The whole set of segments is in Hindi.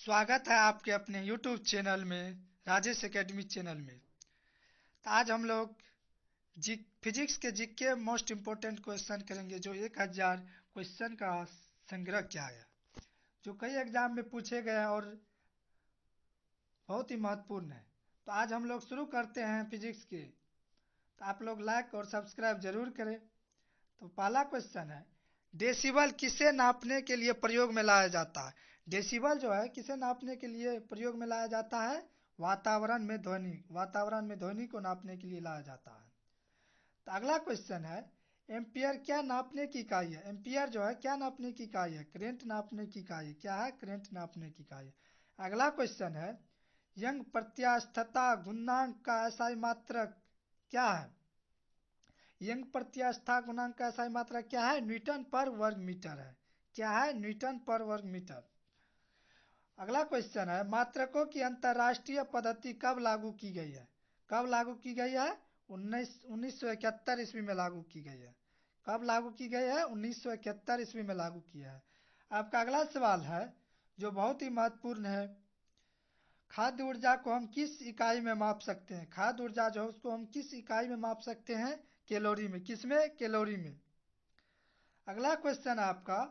स्वागत है आपके अपने YouTube चैनल में, राजेश एकेडमी चैनल में। तो आज हम लोग जी फिजिक्स के जीके मोस्ट इम्पोर्टेंट क्वेश्चन करेंगे, जो 1000 क्वेश्चन का संग्रह किया है, जो कई एग्जाम में पूछे गए हैं और बहुत ही महत्वपूर्ण है। तो आज हम लोग शुरू करते हैं फिजिक्स के। तो आप लोग लाइक और सब्सक्राइब जरूर करें। तो पहला क्वेश्चन है, डेसिबल किसे नापने के लिए प्रयोग में लाया जाता है? डेसिबल जो है किसे नापने के लिए प्रयोग में लाया जाता है? वातावरण में ध्वनि को नापने के लिए लाया जाता है। तो अगला क्वेश्चन है, एम्पियर क्या नापने की इकाई है? एम्पियर जो है क्या नापने की इकाई है? करंट नापने की इकाई है। क्या है? करंट नापने की इकाई है। अगला क्वेश्चन है, यंग प्रत्यास्थता गुणांक का एसआई मात्रक क्या है? यंग प्रत्यास्था गुणांक का एसआई मात्रक क्या है? न्यूटन पर वर्ग मीटर है। क्या है? न्यूटन पर वर्ग मीटर। अगला क्वेश्चन है, मात्रकों की अंतरराष्ट्रीय पद्धति कब लागू की गई है? कब लागू की गई है? 1971 ईस्वी में लागू की गई है। कब लागू की गई है? 1971 ईस्वी में लागू किया है। आपका अगला सवाल है, जो बहुत ही महत्वपूर्ण है, खाद्य ऊर्जा को हम किस इकाई में माप सकते हैं? खाद्य ऊर्जा जो है उसको हम किस इकाई में माप सकते हैं? कैलोरी में। किसमें? कैलोरी में। अगला क्वेश्चन है आपका,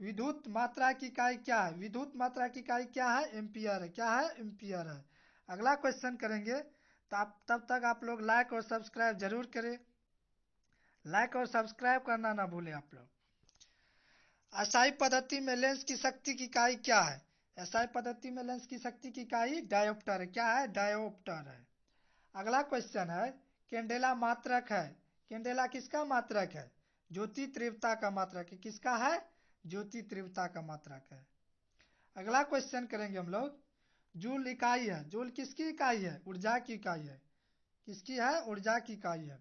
विद्युत मात्रा की इकाई क्या है? विद्युत मात्रा की इकाई क्या है? एम्पियर है। क्या है? एम्पियर है। अगला क्वेश्चन करेंगे, तब तक आप लोग लाइक और सब्सक्राइब जरूर करें। लाइक और सब्सक्राइब करना ना भूलें आप लोग। एसआई पद्धति में लेंस की शक्ति की इकाई क्या है? एसआई पद्धति में लेंस की शक्ति की इकाई डायोप्टर है। क्या है? डायोप्टर है। अगला क्वेश्चन है, कैंडेला मात्रक है। कैंडेला किसका मात्रक है? ज्योति तीव्रता का मात्रक है। किसका है? ज्योति तीव्रता का मात्रक है। अगला क्वेश्चन करेंगे हम लोग, जूल इकाई है। जूल किसकी इकाई है? ऊर्जा की इकाई है। किसकी है? ऊर्जा की इकाई है।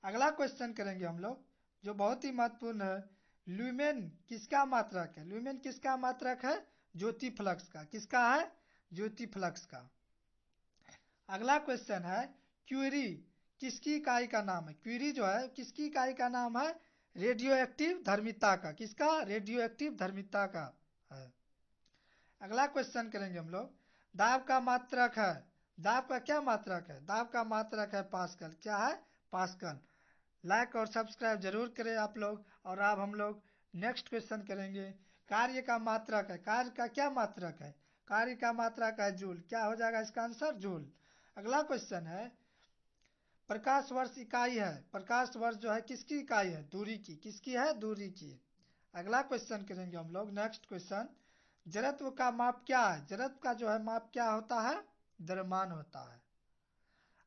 अगला क्वेश्चन करेंगे हम लोग, जो बहुत ही महत्वपूर्ण है, ल्यूमेन किसका मात्रक है? ल्यूमेन किसका मात्रक है? ज्योति फ्लक्स का। किसका है? ज्योति फ्लक्स का। अगला क्वेश्चन है, क्यूरी किसकी इकाई का नाम है? क्यूरी जो है किसकी इकाई का नाम है? रेडियो एक्टिव धर्मिता का। किसका? रेडियो एक्टिव धर्मिता का है। अगला क्वेश्चन करेंगे हम लोग, दाब का मात्रक है। दाब का क्या मात्रक है? दाब का मात्रक है पास्कल। क्या है? पास्कल। लाइक और सब्सक्राइब जरूर करें आप लोग। और अब हम लोग नेक्स्ट क्वेश्चन करेंगे, कार्य का मात्रक है। कार्य का क्या मात्रक है? कार्य का मात्रक है जूल। क्या हो जाएगा इसका आंसर? जूल। अगला क्वेश्चन है, प्रकाश वर्ष इकाई है। प्रकाश वर्ष जो है किसकी इकाई है? दूरी की। किसकी है? दूरी की। अगला क्वेश्चन करेंगे हम लोग, नेक्स्ट क्वेश्चन, जड़त्व का माप क्या है? जड़त्व का जो है माप क्या होता है? द्रव्यमान होता है।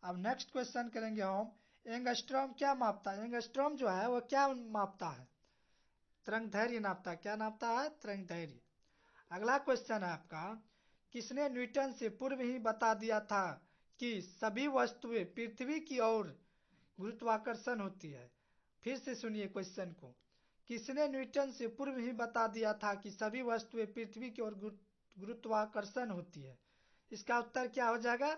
अब नेक्स्ट क्वेश्चन करेंगे हम, एंगस्ट्रॉम क्या मापता है? एंगस्ट्रॉम जो है वो क्या मापता है? तरंग दैर्घ्य नापता है। क्या नापता है? तरंग दैर्घ्य। अगला क्वेश्चन है आपका, किसने न्यूटन से पूर्व ही बता दिया था कि सभी वस्तुएं पृथ्वी की ओर गुरुत्वाकर्षण होती है? फिर से सुनिए क्वेश्चन को, किसने न्यूटन से पूर्व ही बता दिया था कि सभी वस्तुएं पृथ्वी की ओर गुरुत्वाकर्षण होती है? इसका उत्तर क्या हो जाएगा?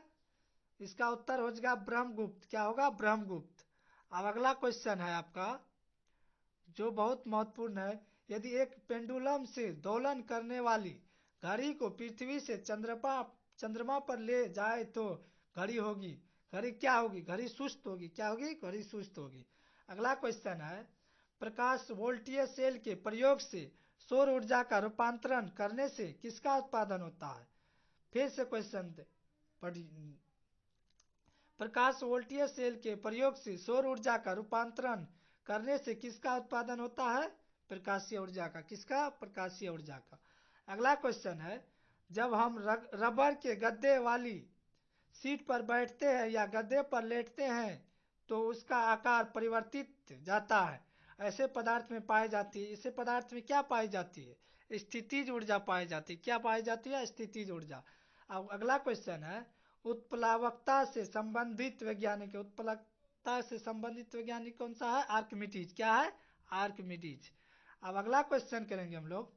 इसका उत्तर हो जाएगा ब्रह्मगुप्त। क्या होगा? ब्रह्मगुप्त। अब अगला क्वेश्चन है आपका, जो बहुत महत्वपूर्ण है, यदि एक पेंडुलम से दोलन करने वाली घड़ी को पृथ्वी से चंद्रमा पर ले जाए तो घड़ी होगी, घड़ी क्या होगी? घड़ी सुस्त होगी। क्या होगी? घड़ी सुस्त होगी। अगला क्वेश्चन है, प्रकाश वोल्टीय सेल के प्रयोग से सौर ऊर्जा का रूपांतरण करने से किसका उत्पादन होता है? फिर से क्वेश्चन पढ़ी, प्रकाश वोल्टीय सेल के प्रयोग से सौर ऊर्जा का रूपांतरण करने से किसका उत्पादन होता है? प्रकाशीय ऊर्जा का। किसका? प्रकाशीय ऊर्जा का। अगला क्वेश्चन है, जब हम रबर के गद्दे वाली सीट पर बैठते हैं या गद्दे पर लेटते हैं तो उसका आकार परिवर्तित जाता है, ऐसे पदार्थ में पाई जाती है। इसे पदार्थ में क्या पाई जाती है? स्थितिज ऊर्जा पाई जाती है। क्या पाई जाती है? स्थितिज ऊर्जा। अब अगला क्वेश्चन है, उत्प्लावकता से संबंधित वैज्ञानिक। उत्प्लावकता से संबंधित वैज्ञानिक कौन सा है? आर्किमिडीज। क्या है? आर्किमिडीज। अब अगला क्वेश्चन करेंगे हम लोग,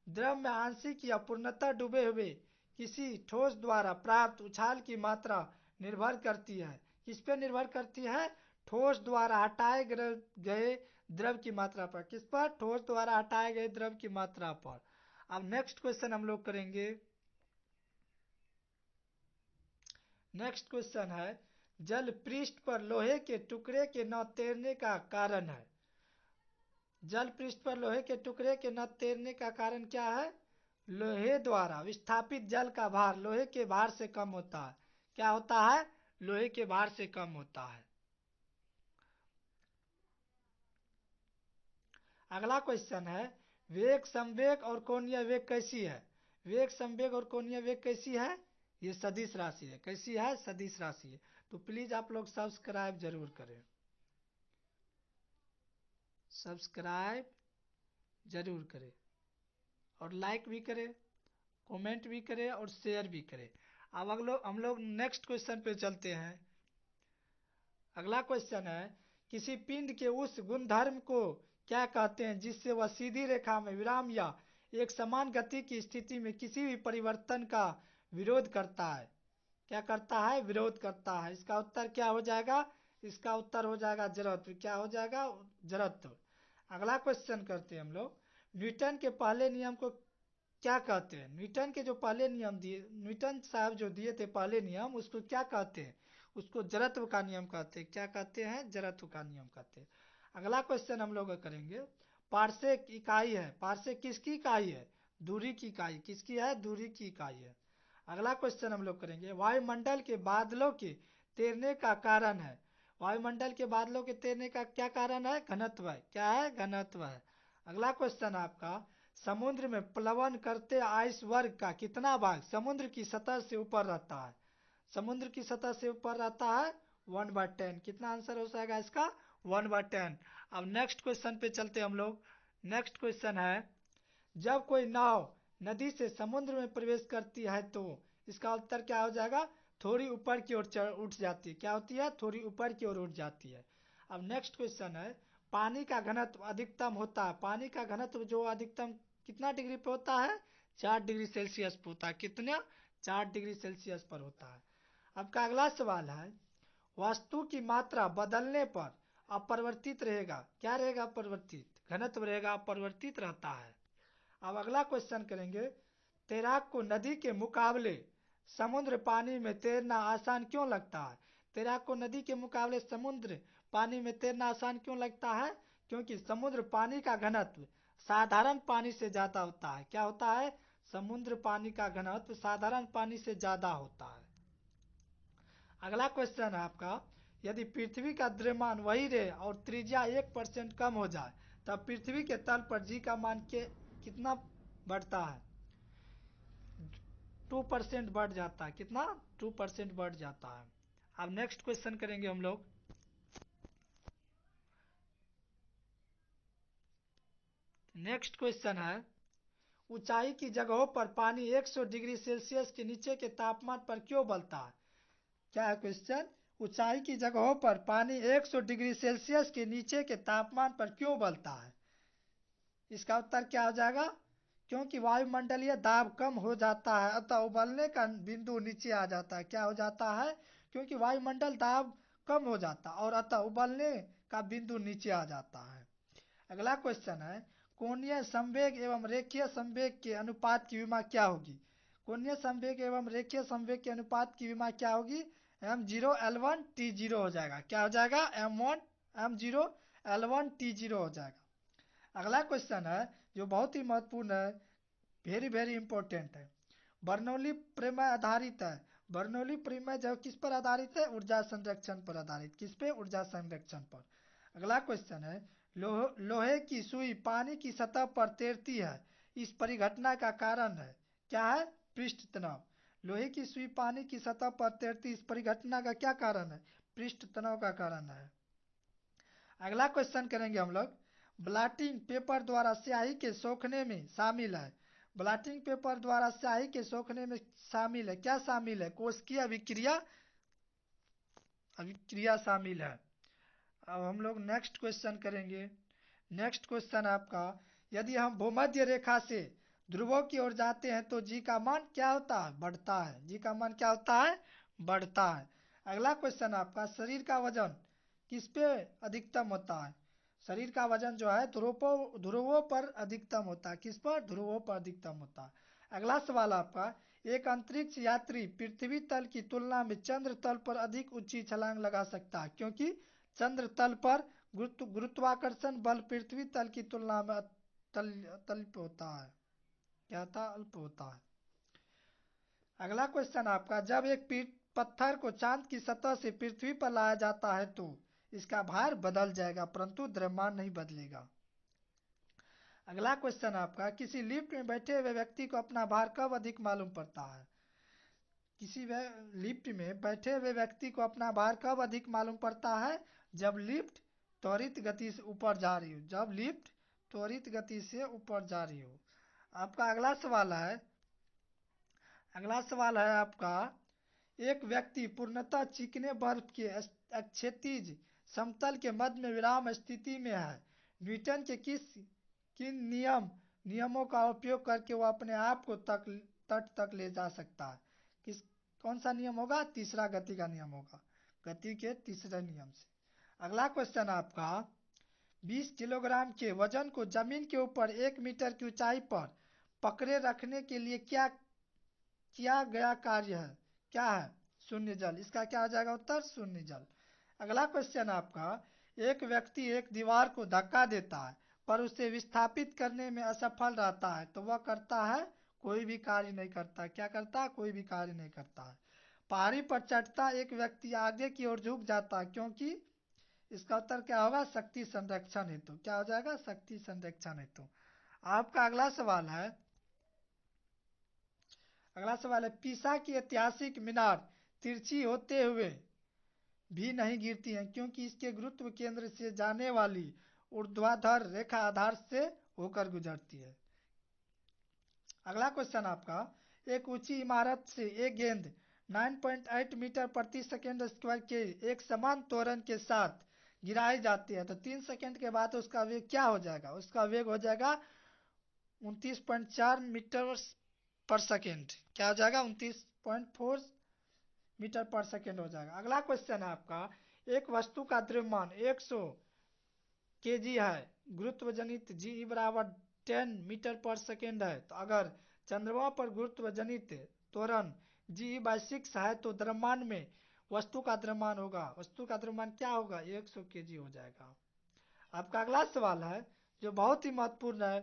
द्रव में आंशिक या पूर्णतः डूबे हुए किसी ठोस द्वारा प्राप्त उछाल की मात्रा निर्भर करती है। किस पे निर्भर करती है? ठोस द्वारा हटाए गए द्रव की मात्रा पर। किस पर? ठोस द्वारा हटाए गए द्रव की मात्रा पर। अब नेक्स्ट क्वेश्चन हम लोग करेंगे, नेक्स्ट क्वेश्चन है, जल पृष्ठ पर लोहे के टुकड़े के न तैरने का कारण है। जल पृष्ठ पर लोहे के टुकड़े के न तैरने का कारण क्या है? लोहे द्वारा विस्थापित जल का भार लोहे के भार से कम होता है। क्या होता है? लोहे के भार से कम होता है। अगला क्वेश्चन है, वेग संवेग और कोणीय वेग कैसी है? वेग संवेग और कोणीय वेग कैसी है? ये सदिश राशि है। कैसी है? सदिश राशि है। तो प्लीज आप लोग सब्सक्राइब जरूर करें, सब्सक्राइब जरूर करें और लाइक भी करें, कमेंट भी करें और शेयर भी करें। अब हम लोग नेक्स्ट क्वेश्चन पे चलते हैं। अगला क्वेश्चन है, किसी पिंड के उस गुणधर्म को क्या कहते हैं जिससे वह सीधी रेखा में विराम या एक समान गति की स्थिति में किसी भी परिवर्तन का विरोध करता है? क्या करता है? विरोध करता है। इसका उत्तर क्या हो जाएगा? इसका उत्तर हो जाएगा जड़त्व। क्या हो जाएगा? जड़त्व। अगला क्वेश्चन करते हैं हम लोग, न्यूटन के पहले नियम को क्या कहते हैं? न्यूटन के जो पहले नियम दिए, न्यूटन साहब जो दिए थे पहले नियम, उसको क्या कहते हैं? उसको जड़त्व का नियम कहते हैं। क्या कहते हैं? जड़त्व का नियम कहते हैं। अगला क्वेश्चन हम लोग करेंगे, पार्सेक इकाई है। पार्सेक किसकी इकाई है? दूरी की इकाई। किसकी है? दूरी की इकाई है। अगला क्वेश्चन हम लोग करेंगे, वायुमंडल के बादलों के तैरने का कारण है। वायुमंडल के बादलों के तैरने का क्या कारण है? घनत्व है। क्या है? घनत्व है। अगला क्वेश्चन आपका, समुद्र में प्लवन करते आइसबर्ग का कितना भाग समुद्र की सतह से ऊपर रहता है? समुद्र की सतह से ऊपर रहता है 1/10। कितना आंसर हो जाएगा इसका? 1/10। अब नेक्स्ट क्वेश्चन पे चलते हम लोग। नेक्स्ट क्वेश्चन है, जब कोई नाव नदी से समुद्र में प्रवेश करती है तो इसका उत्तर क्या हो जाएगा? थोड़ी ऊपर की ओर उठ जाती है। क्या होती है? थोड़ी ऊपर की ओर उठ जाती है। अब नेक्स्ट क्वेश्चन है, पानी का घनत्व अधिकतम होता है। पानी का घनत्व जो अधिकतम कितना डिग्री पे होता है? 4 डिग्री सेल्सियस पे होता है। कितना? 4 डिग्री सेल्सियस पर होता है। अब का अगला सवाल है, वस्तु की मात्रा बदलने पर अपरिवर्तित रहेगा। क्या रहेगा? अपरिवर्तित। घनत्व रहेगा, अपरिवर्तित रहता है। अब अगला क्वेश्चन करेंगे, तैराक को नदी के मुकाबले समुद्र पानी में तैरना आसान क्यों लगता है? तैराक को नदी के मुकाबले समुद्र पानी में तैरना आसान क्यों लगता है? क्योंकि समुद्र पानी का घनत्व साधारण पानी से ज्यादा होता है। क्या होता है? समुद्र पानी का घनत्व साधारण पानी से ज्यादा होता है। अगला क्वेश्चन है आपका, यदि पृथ्वी का द्रव्यमान वही रहे और त्रिज्या 1% कम हो जाए तब पृथ्वी के तल पर जी का मान के कितना बढ़ता है? 2% बढ़ जाता है। कितना? 2% बढ़ जाता है। अब नेक्स्ट क्वेश्चन करेंगे हम लोग। नेक्स्ट क्वेश्चन है, ऊंचाई की जगहों पर पानी 100 डिग्री सेल्सियस के नीचे के तापमान पर क्यों उबलता है? क्या है क्वेश्चन? ऊंचाई की जगहों पर पानी 100 डिग्री सेल्सियस के नीचे के तापमान पर क्यों उबलता है? इसका उत्तर क्या हो जाएगा? क्योंकि वायुमंडलीय दाब कम हो जाता है अतः उबलने का बिंदु नीचे आ जाता है। क्या हो जाता है? क्योंकि वायुमंडल दाब कम हो जाता है और अतः उबलने का बिंदु नीचे आ जाता है। अगला क्वेश्चन है, कोणीय संवेग एवं रेखीय संवेग के अनुपात की विमा क्या होगी? कोणीय संवेग एवं रेखीय संवेग के अनुपात की विमा क्या होगी? m0 l1 t0 हो जाएगा। क्या हो जाएगा? m0 l1 t0 हो जाएगा। अगला क्वेश्चन है जो बहुत ही महत्वपूर्ण है, वेरी वेरी इंपॉर्टेंट है, बर्नौली प्रमेय आधारित है। बर्नौली प्रमेय जो किस पर आधारित है? ऊर्जा संरक्षण पर आधारित। किस पे? ऊर्जा संरक्षण पर। अगला क्वेश्चन है, लोहे की सुई पानी की सतह पर तैरती है, इस परिघटना का कारण है। क्या है? पृष्ठ तनाव। लोहे की सुई पानी की सतह पर तैरती, इस परिघटना का क्या कारण है? पृष्ठ तनाव का कारण है। अगला क्वेश्चन करेंगे हम लोग, ब्लॉटिंग पेपर द्वारा स्याही के सोखने में शामिल है। ब्लॉटिंग पेपर द्वारा स्याही के सोखने में शामिल है। क्या शामिल है? कोशिकीय अभिक्रिया, अभिक्रिया शामिल है। अब हम लोग नेक्स्ट क्वेश्चन करेंगे। नेक्स्ट क्वेश्चन आपका, यदि हम भूमध्य रेखा से ध्रुवों की ओर जाते हैं तो जी का मान क्या होता है? बढ़ता है। जी का मान क्या होता है? बढ़ता है। अगला क्वेश्चन आपका, शरीर का वजन किस पे अधिकतम होता है? शरीर का वजन जो है ध्रुवों पर अधिकतम होता है। किस पर? ध्रुवों पर अधिकतम होता है। अगला सवाल आपका, एक अंतरिक्ष यात्री पृथ्वी तल की तुलना में चंद्र तल पर अधिक ऊंची छलांग लगा सकता है, क्योंकि चंद्र तल पर गुरुत्वाकर्षण बल पृथ्वी तल की तुलना में अल्प होता है। क्या था? अल्प होता है। अगला क्वेश्चन आपका, जब एक पत्थर को चांद की सतह से पृथ्वी पर लाया जाता है तो इसका भार बदल जाएगा, परंतु द्रव्यमान नहीं बदलेगा। अगला क्वेश्चन आपका, किसी लिफ्ट में बैठे हुए व्यक्ति को अपना भार कब अधिक मालूम पड़ता है? किसी लिफ्ट में बैठे हुए व्यक्ति को अपना भार कब अधिक मालूम पड़ता है? जब लिफ्ट त्वरित गति से ऊपर जा रही हो। जब लिफ्ट त्वरित गति से ऊपर जा रही हो। आपका अगला सवाल है आपका, एक व्यक्ति पूर्णतः चिकने बर्फ के क्षैतिज समतल के मध्य में विराम स्थिति में है। न्यूटन के किन नियमों का उपयोग करके वो अपने आप को तट तक ले जा सकता है? कौन सा नियम होगा? तीसरा गति का नियम होगा। गति के तीसरे नियम से। अगला क्वेश्चन आपका, 20 किलोग्राम के वजन को जमीन के ऊपर 1 मीटर की ऊंचाई पर पकड़े रखने के लिए क्या किया गया कार्य है? क्या है? शून्य जल। इसका क्या हो जाएगा उत्तर? शून्य जल। अगला क्वेश्चन आपका, एक व्यक्ति एक दीवार को धक्का देता है पर उसे विस्थापित करने में असफल रहता है तो वह करता है? कोई भी कार्य नहीं करता। क्या करता है? कोई भी कार्य नहीं करता है। पहाड़ी पर चढ़ता एक व्यक्ति आगे की ओर झुक जाता है, क्योंकि इसका उत्तर क्या होगा? शक्ति संरक्षण हेतु। क्या हो जाएगा? शक्ति संरक्षण हेतु। आपका अगला सवाल है पीसा की ऐतिहासिक मीनार तिरछी होते हुए भी नहीं गिरती है, क्योंकि इसके गुरुत्व केंद्र से जाने वाली ऊर्ध्वाधर रेखा आधार से होकर गुजरती है। अगला क्वेश्चन आपका, एक ऊंची इमारत से एक गेंद 9.8 मीटर प्रति सेकेंड स्क्वायर के एक समान त्वरण के साथ गिराई जाती है तो 3 सेकेंड के बाद उसका वेग क्या हो जाएगा? उसका वेग हो जाएगा 29.4 मीटर पर सेकेंड। क्या हो जाएगा? 29.4 मीटर पर सेकेंड हो जाएगा। अगला क्वेश्चन है आपका, एक वस्तु का द्रव्यमान 100 केजी है, गुरुत्व जनित जी बराबर 10 मीटर पर सेकेंड है, तो अगर चंद्रमा पर गुरुत्व जनित त्वरण g/6 है तो द्रव्यमान में वस्तु का द्रव्यमान होगा। वस्तु का द्रव्यमान क्या होगा? 100 केजी हो जाएगा। आपका अगला सवाल है जो बहुत ही महत्वपूर्ण है,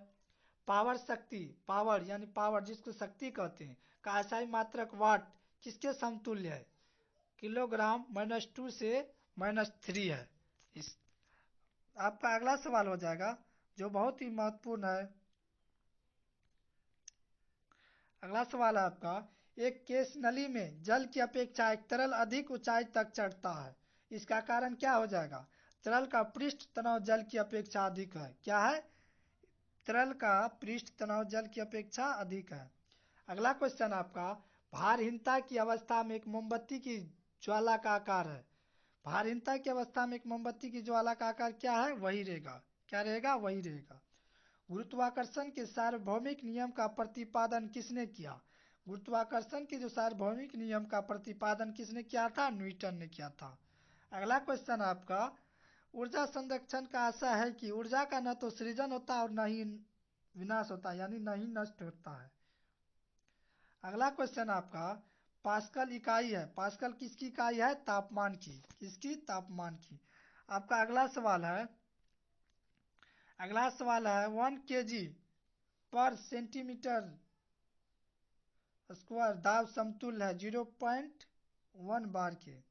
पावर शक्ति, पावर यानी पावर जिसको शक्ति कहते हैं, का एसआई मात्रक वाट किसके समतुल्य है? किलोग्राम -2 से -3 है। आपका अगला सवाल हो जाएगा जो बहुत ही महत्वपूर्ण है। अगला सवाल है आपका, एक केस नली में जल की अपेक्षा एक तरल अधिक ऊंचाई तक चढ़ता है, इसका कारण क्या हो जाएगा? तरल का पृष्ठ तनाव जल की अपेक्षा अधिक है। क्या है? तरल का पृष्ठ तनाव जल की अपेक्षा अधिक है। अगला क्वेश्चन आपका, भारहीनता की अवस्था में एक मोमबत्ती की ज्वाला का आकार है। भारहीनता की अवस्था में एक मोमबत्ती की ज्वाला का आकार क्या है? वही रहेगा। क्या रहेगा? वही रहेगा। गुरुत्वाकर्षण के सार्वभौमिक नियम का प्रतिपादन किसने किया? गुरुत्वाकर्षण के जो सार्वभौमिक नियम का प्रतिपादन किसने किया था? न्यूटन ने किया था। अगला क्वेश्चन आपका, ऊर्जा संरक्षण का आशय है कि ऊर्जा का न तो सृजन होता है और न ही विनाश होता है, यानी न ही नष्ट होता है। अगला क्वेश्चन आपका, पास्कल इकाई है। पास्कल किसकी इकाई है? तापमान की। किसकी? तापमान की। आपका अगला सवाल है 1 kg पर सेंटीमीटर स्क्वायर दाब समतुल्य है 0.1 बार के।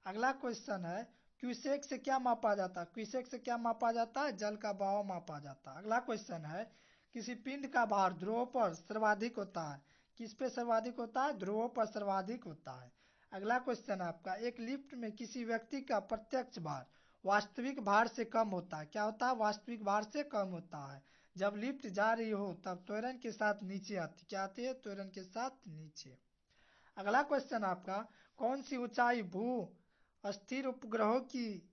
अगला क्वेश्चन है, क्यूसेक से क्या मापा जाता है? क्यूसेक से क्या मापा जाता है? जल का बहाव मापा जाता है। अगला क्वेश्चन है, किसी पिंड का भार ध्रुवों पर सर्वाधिक होता है। किस पे सर्वाधिक होता है? ध्रुवों पर सर्वाधिक होता है। अगला क्वेश्चन आपका, एक लिफ्ट में किसी व्यक्ति का प्रत्यक्ष भार वास्तविक भार से कम होता है। क्या होता है? वास्तविक भार से कम होता है। जब लिफ्ट जा रही हो तब त्वरण के साथ नीचे आती। क्या आती है? त्वरण के साथ नीचे। अगला क्वेश्चन आपका, कौन सी ऊंचाई भू स्थिर उपग्रहों की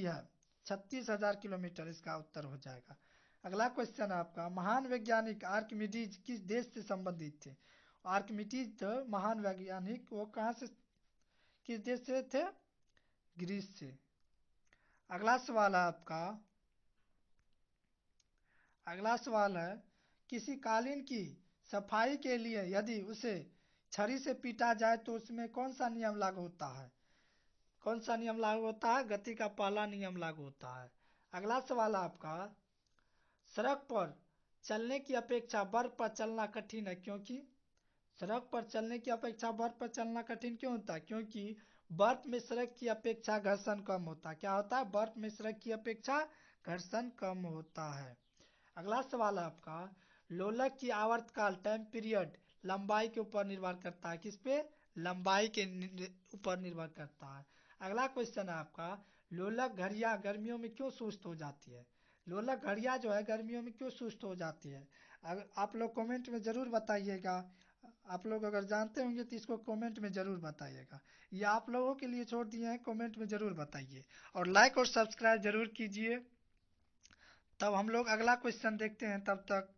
है? 36,000 किलोमीटर इसका उत्तर हो जाएगा। अगला क्वेश्चन आपका, महान वैज्ञानिक आर्किमिडीज किस देश से संबंधित थे? आर्किमिडीज महान वैज्ञानिक वो कहाँ से, किस देश से थे? ग्रीस से। अगला सवाल है आपका, अगला सवाल है, किसी कालीन की सफाई के लिए यदि उसे छड़ी से पीटा जाए तो उसमें कौन सा नियम लागू होता है? कौन सा नियम लागू होता है? गति का पहला नियम लागू होता है। अगला सवाल है आपका, सड़क पर चलने की अपेक्षा बर्फ पर चलना कठिन है क्योंकि? सड़क पर चलने की अपेक्षा बर्फ पर चलना कठिन क्यों होता है? क्योंकि बर्फ में सड़क की अपेक्षा घर्षण कम होता है। क्या होता है? बर्फ में सड़क की अपेक्षा घर्षण कम होता है। अगला सवाल है आपका, लोलक की आवर्तकाल टाइम पीरियड लंबाई के ऊपर निर्भर करता है। किस पे? लंबाई के ऊपर निर्भर करता है। अगला क्वेश्चन है आपका, लोलक घड़ियां गर्मियों में क्यों सुस्त हो जाती है? लोलक घड़ियां जो है गर्मियों में क्यों सुस्त हो जाती है? आप लोग कमेंट में जरूर बताइएगा। आप लोग अगर जानते होंगे तो इसको कमेंट में जरूर बताइएगा। ये आप लोगों के लिए छोड़ दिए हैं, कमेंट में जरूर बताइए और लाइक और सब्सक्राइब जरूर कीजिए। तब हम लोग अगला क्वेश्चन देखते हैं। तब तक,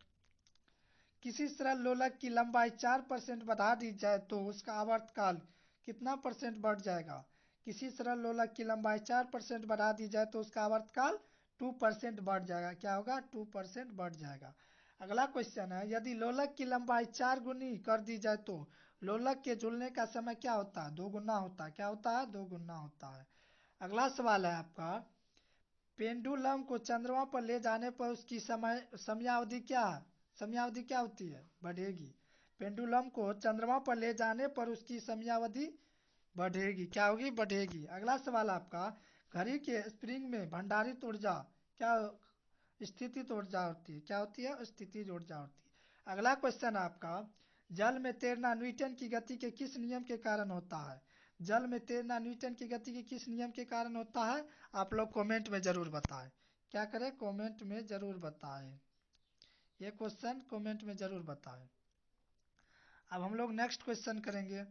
किसी सरल लोलक की लंबाई 4% बढ़ा दी जाए तो उसका आवर्तकाल कितना परसेंट बढ़ जाएगा? किसी सरल लोलक की लंबाई 4% बढ़ा दी जाए तो उसका आवर्तकाल 2% बढ़ जाएगा। क्या होगा? 2% बढ़ जाएगा। अगला क्वेश्चन है, यदि लोलक की लंबाई 4 गुनी कर दी जाए तो लोलक के झूलने का समय क्या होता है? 2 गुना होता है। क्या होता है? 2 गुना होता है। अगला सवाल है आपका, पेंडुलम को चंद्रमा पर ले जाने पर उसकी समयावधि क्या है? समयावधि क्या होती है? बढ़ेगी। पेंडुलम को चंद्रमा पर ले जाने पर उसकी समयावधि बढ़ेगी। क्या होगी? बढ़ेगी। अगला सवाल आपका, घड़ी के स्प्रिंग में भंडारित ऊर्जा क्या? स्थितिज ऊर्जा होती है। क्या होती है? स्थितिज ऊर्जा होती है। अगला क्वेश्चन आपका, जल में तैरना न्यूटन की गति के किस नियम के कारण होता है? जल में तैरना न्यूटन की गति के किस नियम के कारण होता है? आप लोग कमेंट में जरूर बताएं। क्या करें? कमेंट में जरूर बताएं। ये क्वेश्चन कमेंट में जरूर बताएं। अब हम लोग नेक्स्ट क्वेश्चन करेंगे।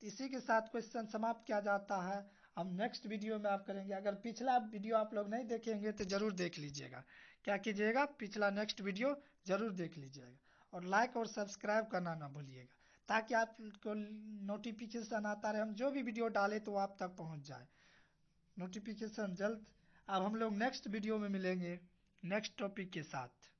इसी के साथ क्वेश्चन समाप्त किया जाता है। हम नेक्स्ट वीडियो में आप करेंगे। अगर पिछला वीडियो आप लोग नहीं देखेंगे तो जरूर देख लीजिएगा। क्या कीजिएगा? पिछला नेक्स्ट वीडियो जरूर देख लीजिएगा और लाइक और सब्सक्राइब करना ना भूलिएगा, ताकि आपको नोटिफिकेशन आता रहे। हम जो भी वीडियो डालें तो आप तक पहुंच जाए नोटिफिकेशन जल्द। अब हम लोग नेक्स्ट वीडियो में मिलेंगे नेक्स्ट टॉपिक के साथ।